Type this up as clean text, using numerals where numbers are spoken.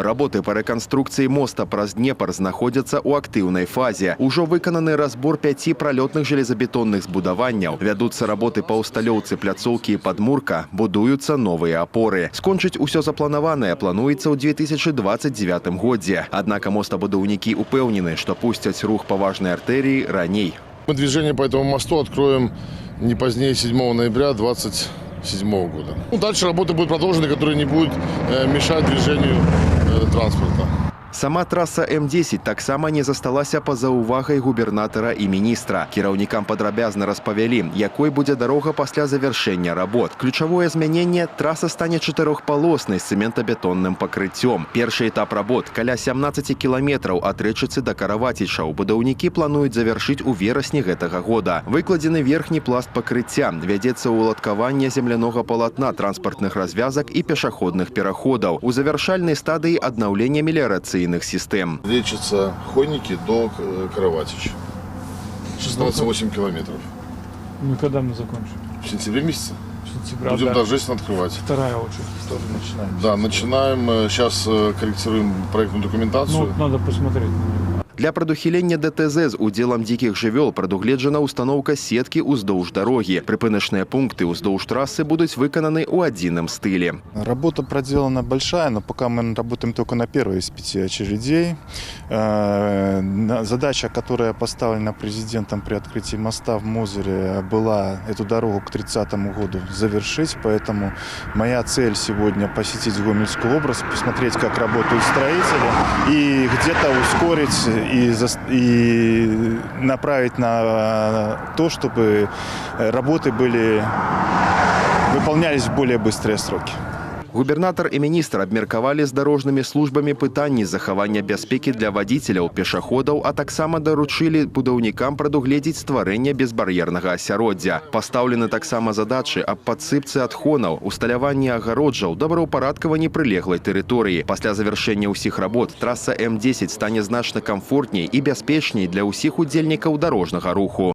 Работы по рэканструкцыі моста праз Днепр знаходзяцца ў актыўнай фазе. Ужо выкананы разбор 5 пралётных железабетонных збудаванняў. Вядуцца работы па ўсталёўцы пляцоўкі і падмурка, будуюцца новыя апоры. Скончыць усё запланаванае плануецца ў 2029 годзе. Аднак мостабудаўнікі упэўнены, што пусцяць рух па важнай артэрыі раней. Мы движение по этому мосту откроем не позднее 7 ноября 2027 года. Дальше работы будут продолжены, которые не будут мешать движению транспорта. Сама трасса М10 таксама не засталася па-за увагай губернатара і міністра. Кіраўнікам падрабязна распавялі, якой будзе дарога пасля завяршэння работ. Ключавое змяненне – траса стане 4-палоснай з цэментабетонным пакрыццём. Першы этап работ – каля 17 кіламетраў ад Рэчыцы да Каравацічаў. Будаўнікі плануюць завяршыць у верасні гэтага года. Выкладзены верхні пласт пакрыцця. Вядзецца ўладкаванне землянога палатна, транспартных развязак і пешаходных пераходаў. У завяршальнай стадыі аднаўлення меліярацыйных систем. Лечится Хойники до Караватича. 16-8 километров. Ну когда мы закончим? В сентябре месяце. Будем торжественно открывать. Вторая очередь. Начинаем. Да, начинаем. Сейчас корректируем проектную документацию. Ну, надо посмотреть. Для прадухілення ДТЗ з удзелам дзікіх жывёл прадугледжана ўстаноўка сеткі ўздоўж дарогі. Прыпыначныя пункты ўздоўж трассы будуць выкананы ў адзіным стылі. Работа проделана большая, но пока мы работаем только на первой из 5 очередей. Задача, которая поставлена президентом при открытии моста в Мозыре, была эту дорогу к 30 году завершить. Поэтому моя цель сегодня посетить Гомельскую область, посмотреть, как работают строители и где-то ускорить и направить на то, чтобы работы выполнялись в более быстрые сроки. Губернатар і міністр абмеркавалі з дарожнымі службамі пытанні захавання бяспекі для вадзіцеляў, пешаходаў, а таксама даручылі будаўнікам прадугледзець стварэнне безбар'ернага асяроддзя. Пастаўлены таксама задачы аб падсыпцы адхонаў, усталяванні агароджаў, добраўпарадкаванні прылеглай тэрыторыі. Пасля завяршэння ўсіх работ траса М10 стане значна камфортней і бяспечней для ўсіх удзельнікаў дарожнага руху.